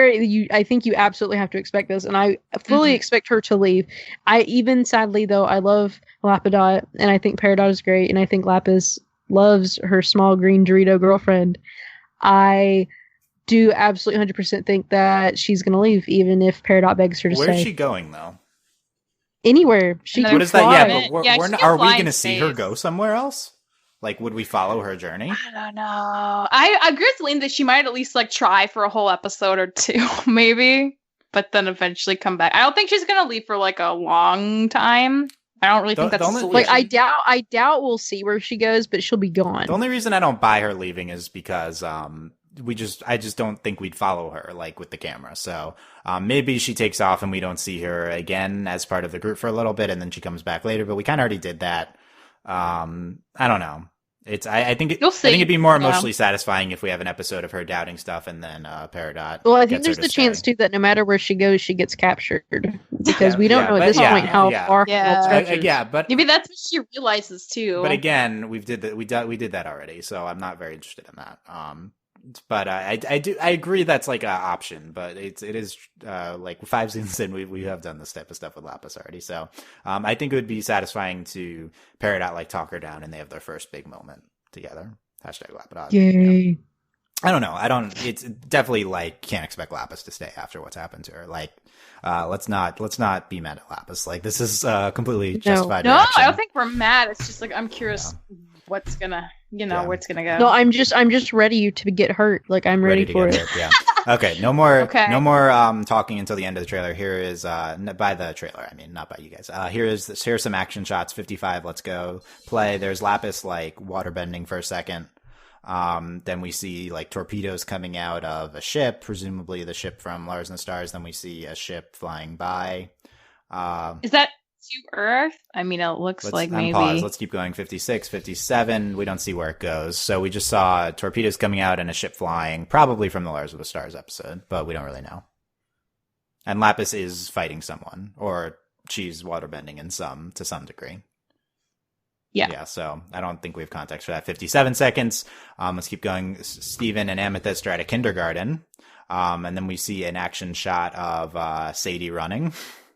I think you absolutely have to expect this, and I fully expect her to leave. Sadly though, I love Lapidot, and I think Peridot is great, and I think Lapis loves her small green Dorito girlfriend. I do absolutely 100% think that she's gonna leave, even if Peridot begs her to stay. Where's she going though? Anywhere she can What is that? fly. Yeah, but are we going to see her go somewhere else? Like, would we follow her journey? I don't know. I agree with Lane that she might at least like try for a whole episode or two, maybe, but then eventually come back. I don't think she's gonna leave for like a long time. I don't really think that's a solution. Like, I doubt we'll see where she goes, but she'll be gone. The only reason I don't buy her leaving is because I just don't think we'd follow her like with the camera. So maybe she takes off and we don't see her again as part of the group for a little bit, and then she comes back later. But we kind of already did that. I don't know. I think it'd be more emotionally satisfying if we have an episode of her doubting stuff and then Peridot. Well, I think there's the chance too that no matter where she goes, she gets captured because we don't know at this point how far. But maybe that's what she realizes too. But again, we did that already, so I'm not very interested in that. But I agree that's like an option, but it is like 5 seasons in we have done this type of stuff with Lapis already. So I think it would be satisfying to Peridot like talk her down and they have their first big moment together. #Lapidot. Yay. I don't know. It's definitely like can't expect Lapis to stay after what's happened to her. Like let's not be mad at Lapis. Like this is completely justified. No, reaction. I don't think we're mad. It's just like I'm curious what's gonna where it's gonna go. No, I'm just ready to get hurt. Like I'm ready for it. Yeah. Okay. No more talking until the end of the trailer. Here is by the trailer. I mean, not by you guys. Here's some action shots. 55. Let's go play. There's Lapis like water bending for a second. Then we see like torpedoes coming out of a ship, presumably the ship from Lars and the Stars. Then we see a ship flying by. Is that to Earth? I mean, it looks like maybe. Pause. Let's keep going. 56, 57. We don't see where it goes. So we just saw torpedoes coming out and a ship flying, probably from the Lars of the Stars episode, but we don't really know. And Lapis is fighting someone, or she's waterbending to some degree. Yeah, so I don't think we have context for that. 57 seconds. Let's keep going. Steven and Amethyst are at a kindergarten. And then we see an action shot of Sadie running.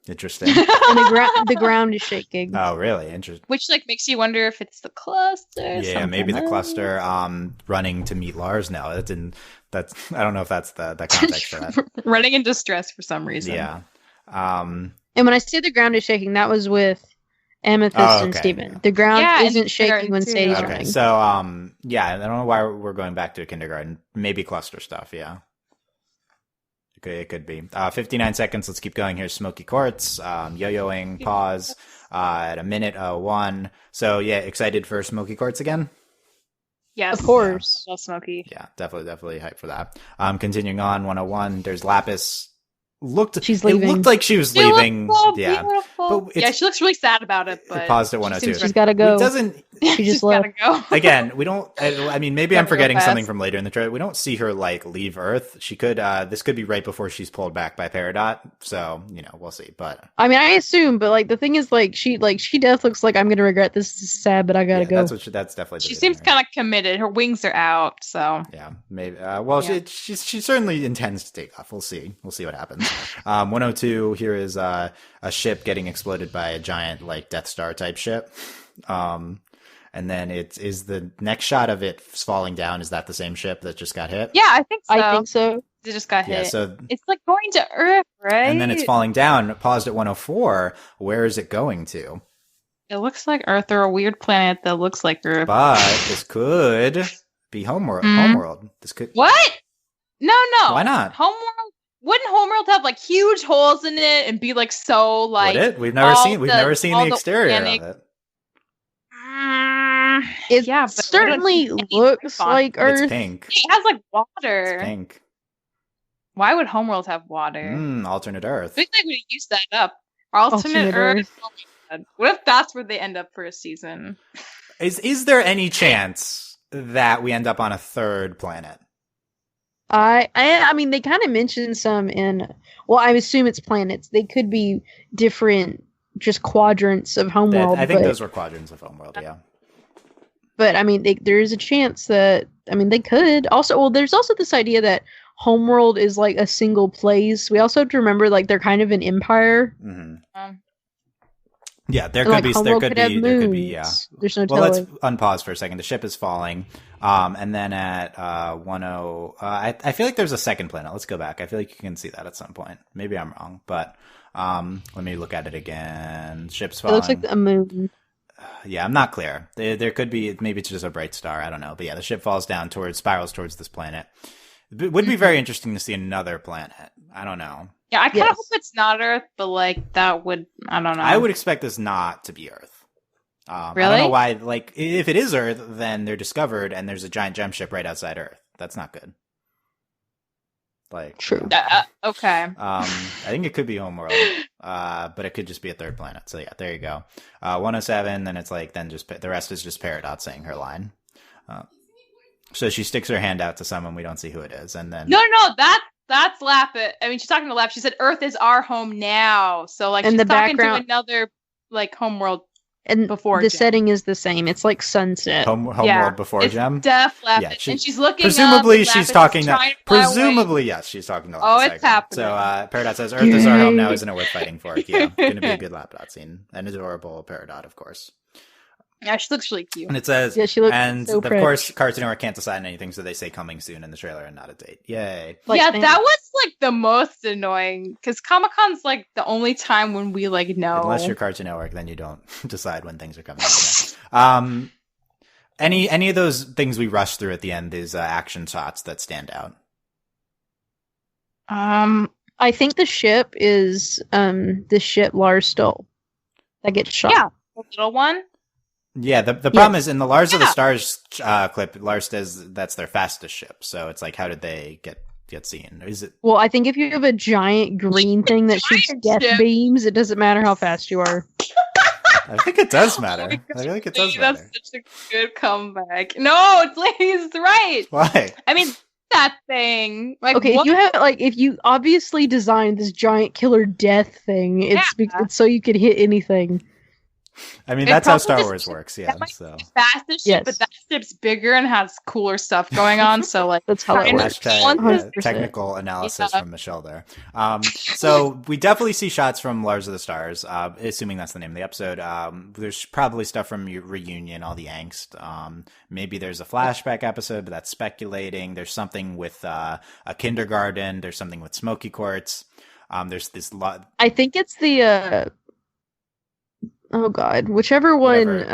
Interesting. And the ground is shaking. Oh, really? Interesting. Which like makes you wonder if it's the cluster. Yeah, maybe the cluster running to meet Lars. No, I don't know if that's the context for that. Running in distress for some reason. Yeah. And when I say the ground is shaking, that was with Amethyst and Steven. Yeah. The ground isn't shaking when Sadie's running. So I don't know why we're going back to a kindergarten. Maybe cluster stuff, yeah. Okay, it could be. 59 seconds. Let's keep going. Here's Smoky Quartz. Yo-yoing. Pause. At a minute 1. So yeah, excited for Smoky Quartz again? Yes. Of course. Yeah. Well, Smoky. Yeah, definitely hyped for that. Continuing on, 101. There's Lapis. She's leaving. It looked like she was leaving. So yeah. But she looks really sad about it. But it paused at 102. She's got to go. It doesn't. She just left. Gotta go. Again, we don't. I mean, maybe I'm forgetting something from later in the trailer. We don't see her like leave Earth. She could. This could be right before she's pulled back by Peridot. So we'll see. But I mean, I assume. But like the thing is, she definitely looks like I'm gonna regret this. This is sad, but I gotta go. That's definitely. She seems kind of committed. Her wings are out. So yeah, maybe. She certainly intends to take off. We'll see. We'll see what happens. 102. Here is a ship getting exploded by a giant like Death Star type ship. And then it is the next shot of it falling down. Is that the same ship that just got hit? Yeah, I think so. It just got hit. Yeah, so it's like going to Earth, right? And then it's falling down. Paused at 104. Where is it going to? It looks like Earth or a weird planet that looks like Earth. But this could be Homeworld. Mm. Homeworld. This could. What? No. Why not? Homeworld. Wouldn't Homeworld have like huge holes in it and be like so like? Would it? We've never seen the exterior organic... of it. It yeah, but certainly looks like Earth. It's pink. It has like water. It's pink. Why would Homeworld have water? Alternate Earth. I think they would use that up. Alternate Earth. Oh my God. What if that's where they end up for a season? Is there any chance that we end up on a third planet? I mean, they kind of mentioned some in. Well, I assume it's planets. They could be different, just quadrants of Homeworld. I think those were quadrants of Homeworld. Yeah. But I mean, there is a chance that they could also. Well, there's also this idea that Homeworld is like a single place. We also have to remember, like, they're kind of an empire. Mm-hmm. Yeah, there like, could be. Yeah. There's no. Well, let's unpause for a second. The ship is falling, and then at 10, I feel like there's a second planet. Let's go back. I feel like you can see that at some point. Maybe I'm wrong, but let me look at it again. Ship's falling. It looks like a moon. Yeah, I'm not clear. There could be, maybe it's just a bright star. I don't know. But yeah, the ship falls down spirals towards this planet. It would be very interesting to see another planet. I don't know. Yeah, I kind of hope it's not Earth, but like that would, I don't know. I would expect this not to be Earth. Really? I don't know why. Like, if it is Earth, then they're discovered and there's a giant gem ship right outside Earth. That's not good. Like, true. Okay. I think it could be Homeworld, but it could just be a third planet. So yeah, there you go. 107. Then it's like, then just the rest is just Peridot saying her line. So she sticks her hand out to someone, we don't see who it is, and then no, that's Lappet. I mean, she's talking to Lappet. She said, "Earth is our home now." So like, and she's the talking background... to another like Homeworld. And before the Gem. setting is the same. It's like sunset. Homeworld before it's Gem. Def Lappet, Yeah, and she's looking. Presumably, up, she's talking. Presumably, yes, she's talking to. Oh, it's happening. So Peridot says, "Earth is our home now. Isn't it worth fighting for?" Yeah, going to be a good Lapdot scene. An adorable Peridot, of course. Yeah, she looks really cute. And it says, yeah, she looks and so of pretty. course, Cartoon Network can't decide anything, so they say coming soon in the trailer and not a date. Yay! Like, yeah, that was like the most annoying because Comic Con's like the only time when we like know. Unless you're Cartoon Network, then you don't decide when things are coming. Any of those things we rush through at the end is action shots that stand out. I think the ship is the ship Lars stole that gets shot. Yeah, the little one. Yeah, the problem is in the Lars of the Stars clip, Lars says that's their fastest ship. So it's like, how did they get seen? Is it? Well, I think if you have a giant green thing that shoots death beams, it doesn't matter how fast you are. I think it does matter. I think it does matter. That's such a good comeback. No, he's right. Why? I mean, that thing. Like, okay, what? if you obviously designed this giant killer death thing, it's so you could hit anything. I mean, that's how Star Wars works, yeah. So fastest ship, but that ship's bigger and has cooler stuff going on. So, like, that's how it works. Technical analysis from Michelle there. So we definitely see shots from Lars of the Stars, assuming that's the name of the episode. There's probably stuff from Reunion, all the angst. Maybe there's a flashback episode, but that's speculating. There's something with a kindergarten. There's something with Smoky Quartz. There's this lot. I think it's the. Oh God! Whichever one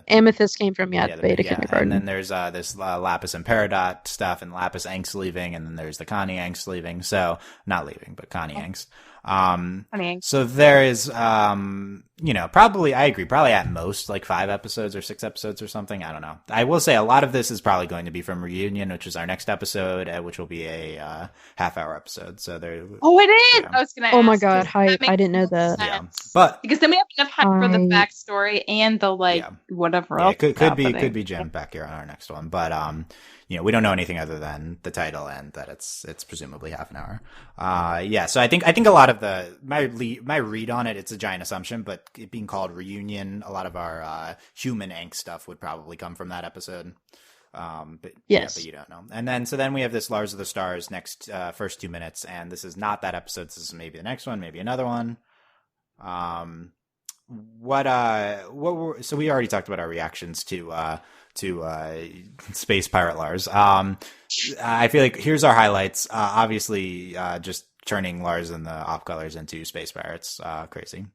Amethyst came from, the Beta Kindergarten. And then there's this Lapis and Peridot stuff, and Lapis angst leaving, and then there's the Connie angst leaving. So not leaving, but Connie angst. So there is, probably, I agree, probably at most like 5 episodes or 6 episodes or something. I don't know. I will say a lot of this is probably going to be from Reunion, which is our next episode, which will be a half-hour episode. So there. Oh, it is. I was gonna. Oh my God! Hype! I didn't know that. Yeah, but because then we have enough hype for the backstory and the whatever else. It could be Jim back here on our next one, but we don't know anything other than the title and that it's presumably half an hour. So I think a lot of my read on it, it's a giant assumption, but it being called Reunion, a lot of our human angst stuff would probably come from that episode. But you don't know. And then we have this Lars of the Stars next first 2 minutes, and this is not that episode. This is maybe the next one, maybe another one. So we already talked about our reactions to Space Pirate Lars. I feel like here's our highlights. Obviously, just turning Lars and the off colors into space pirates, crazy.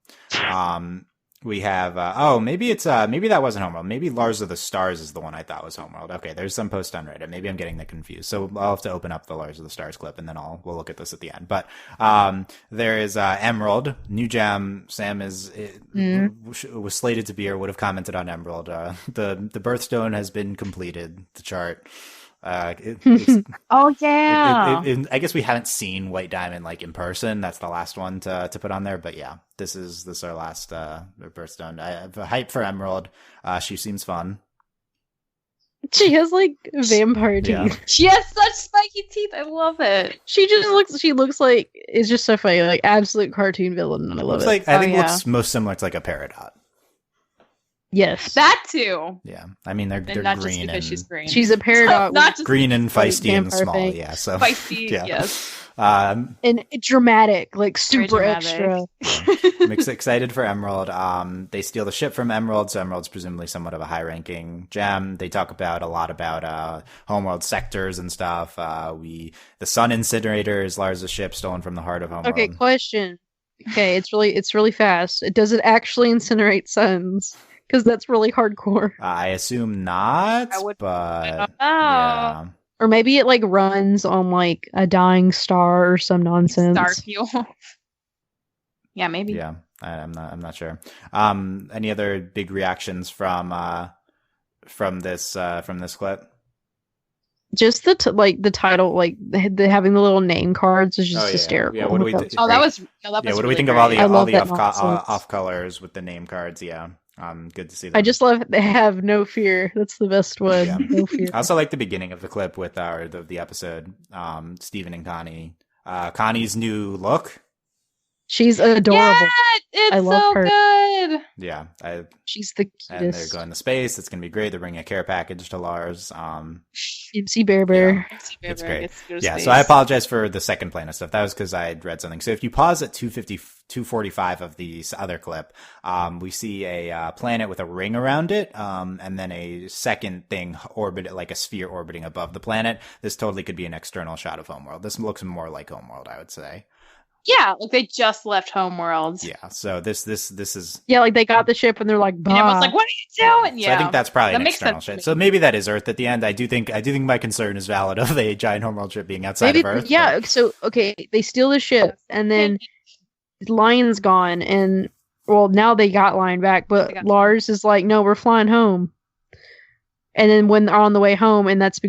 we have maybe it's maybe that wasn't Homeworld. Maybe Lars of the Stars is the one I thought was Homeworld. Okay, there's some post on Reddit. Maybe I'm getting that confused. So I'll have to open up the Lars of the Stars clip and then we'll look at this at the end. But there is Emerald, new gem. Sam was slated to be or would have commented on Emerald. The birthstone has been completed. The chart. Oh yeah. I guess we haven't seen White Diamond like in person. That's the last one to put on there. But yeah, this is our last birthstone. I have a hype for Emerald. She seems fun. She has like vampire teeth. Yeah. She has such spiky teeth. I love it. She looks like, it's just so funny, like absolute cartoon villain, and I love it. I think looks most similar to like a Peridot. Yes, that too. Yeah, I mean they're not green just because and she's green. She's a Peridot, not just green and feisty and vampire small. thing. Yeah, so feisty. yeah. Yes. And dramatic, like super dramatic. extra. I'm excited for Emerald. They steal the ship from Emerald, so Emerald's presumably somewhat of a high-ranking gem. They talk a lot about Homeworld sectors and stuff. The Sun Incinerator is Lars' ship stolen from the heart of Homeworld. Okay, question. Okay, it's really fast. Does it actually incinerate suns? Because that's really hardcore. I assume not, but yeah. Or maybe it like runs on like a dying star or some nonsense. Star fuel. Yeah, maybe. Yeah, I'm not sure. Any other big reactions from this clip? Just the title, like having the little name cards is just hysterical. Yeah, what do we think? What do really we think great. of all the nonsense. off colors with the name cards? Yeah. Good to see that. I just love they have no fear. That's the best one. Yeah. No fear. I also like the beginning of the clip with the episode. Stephen and Connie. Connie's new look. She's adorable. Yeah, it's I love so her. good. Yeah, She's the cutest. and they're going to space. It's going to be great. They're bringing a care package to Lars. MC Bear Bear. Yeah. It's great. Yeah, so I apologize for the second planet stuff. That was because I had read something. So if you pause at 245 of the other clip, we see a planet with a ring around it, and then a second thing like a sphere orbiting above the planet. This totally could be an external shot of Homeworld. This looks more like Homeworld, I would say. Yeah, like they just left Homeworld. Yeah, so this is... Yeah, like they got the ship and they're like, bah. And everyone's like, what are you doing? Yeah. So I think that's probably that an makes external sense ship. So maybe that is Earth at the end. I do think my concern is valid of a giant Homeworld ship being outside of Earth. Yeah, so, okay, they steal the ship and then Lion's gone and, well, now they got Lion back, but Lars is like, no, we're flying home. And then when they're on the way home, and that's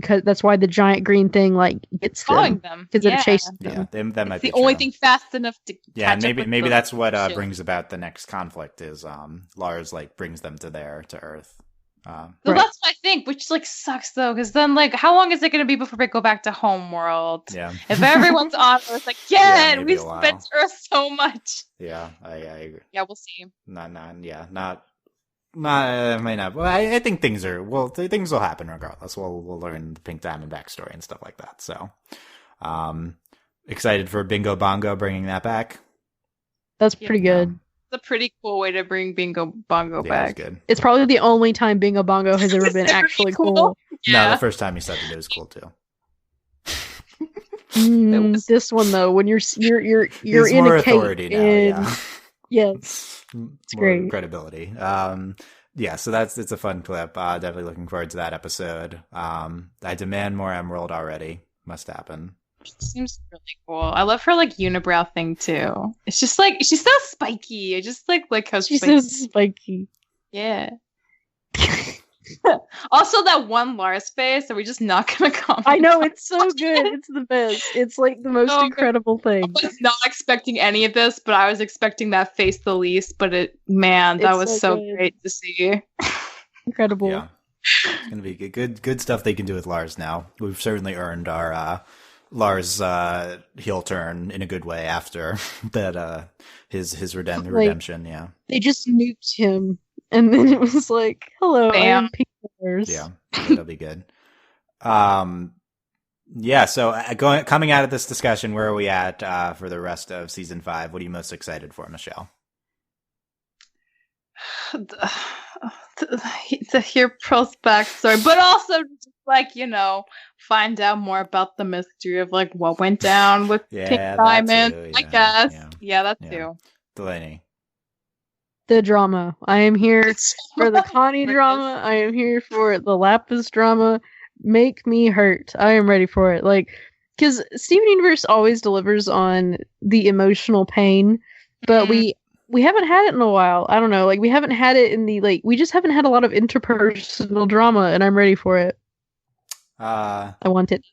why the giant green thing like gets following them because it chases them. Yeah, that might it's be the only true. thing fast enough to catch maybe up with maybe the that's what ship. brings about the next conflict is Lars like brings them to Earth. So that's what I think, which like sucks though, because then like how long is it going to be before we go back to Homeworld? Yeah, if everyone's on Earth again, we've spent Earth so much. Yeah, I agree. Yeah, we'll see. Not might not. Well, I think things will happen regardless. We'll learn the Pink Diamond backstory and stuff like that. So, excited for Bingo Bongo bringing that back. That's pretty good. It's a pretty cool way to bring Bingo Bongo back. Good. It's probably the only time Bingo Bongo has ever been actually cool. Yeah. No, the first time you said it was cool too. This one though, when you're He's in more a authority cave. now. Yeah. Yes, it's more great credibility. Yeah, so it's a fun clip. Definitely looking forward to that episode. I demand more Emerald already. Must happen. It seems really cool. I love her like unibrow thing too. It's just like she's so spiky. I just like how she's so spiky. Yeah. Also, that one Lars face. Are we just not gonna comment? I know, it's so good. It's the best. It's like the most incredible thing. I was not expecting any of this, but I was expecting that face the least. But that was so great to see. Incredible. Yeah, it's gonna be good stuff they can do with Lars now. We've certainly earned our Lars heel turn in a good way after that. His redemption. Yeah, they just nuked him. And then it was like, hello, I am Peter. Yeah, that'll be good. Yeah, so coming out of this discussion, where are we at for the rest of season 5? What are you most excited for, Michelle? To hear Pearl's backstory, but also just like, find out more about the mystery of like what went down with Pink Diamond. I guess. Yeah, that too. Delaney. the drama. I am here for the Connie drama. I am here for the Lapis drama. Make me hurt. I am ready for it. Like, because Steven Universe always delivers on the emotional pain, but we haven't had it in a while. I don't know. Like, we haven't had it in the, like, we just haven't had a lot of interpersonal drama, and I'm ready for it. I want it.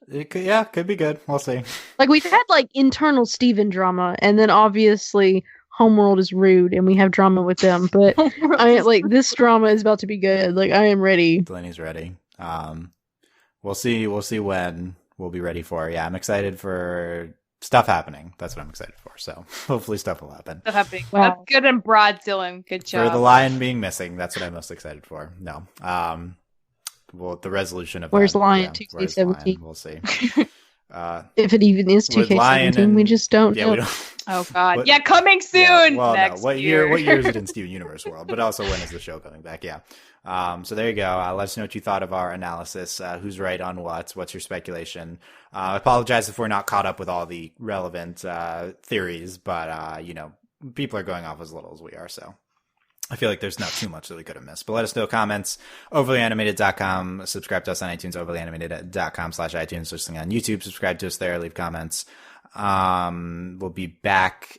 Could be good. We'll see. Like, we've had, like, internal Steven drama, and then obviously Homeworld is rude, and we have drama with them, but this drama is about to be good. Like, I am ready. Delaney's ready. We'll see when we'll be ready for it. Yeah, I'm excited for stuff happening. That's what I'm excited for. So hopefully stuff will happen. Stuff happening. Wow. That's good and broad, Dylan. Good job. For the lion being missing, that's what I'm most excited for. No. Well, the resolution of Where's that, Lion yeah, 2K17? We'll see. If it even is 2K17, we just don't know. We don't. Oh God! Yeah, coming soon. Well, next no. What year? What year is it in Steven Universe world? But also, when is the show coming back? Yeah. So there you go. Let us know what you thought of our analysis. Who's right on what? What's your speculation? I apologize if we're not caught up with all the relevant theories, but people are going off as little as we are, so I feel like there's not too much that we could have missed. But let us know comments. Overlyanimated.com. Subscribe to us on iTunes. Overlyanimated.com/iTunes. Listening on YouTube. Subscribe to us there. Leave comments. We'll be back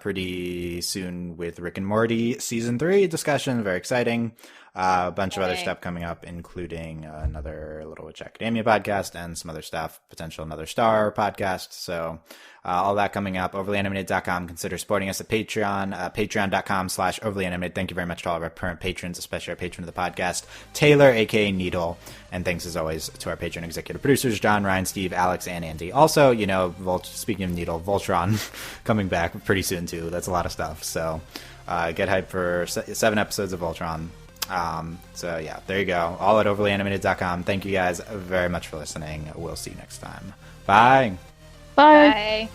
pretty soon with Rick and Morty season 3 discussion. Very exciting. A bunch of other stuff coming up, including another Little Witch Academia podcast and some other stuff, potential Another Star podcast. So all that coming up. Overlyanimated.com. Consider supporting us at Patreon. Patreon.com/overlyanimated. Thank you very much to all of our current patrons, especially our patron of the podcast, Taylor, aka Needle. And thanks as always to our patron executive producers, John, Ryan, Steve, Alex, and Andy. Also, speaking of Needle, Voltron coming back pretty soon too. That's a lot of stuff. So get hyped for 7 episodes of Voltron. So yeah, there you go. All at overlyanimated.com. Thank you guys very much for listening. We'll see you next time. Bye. Bye. Bye.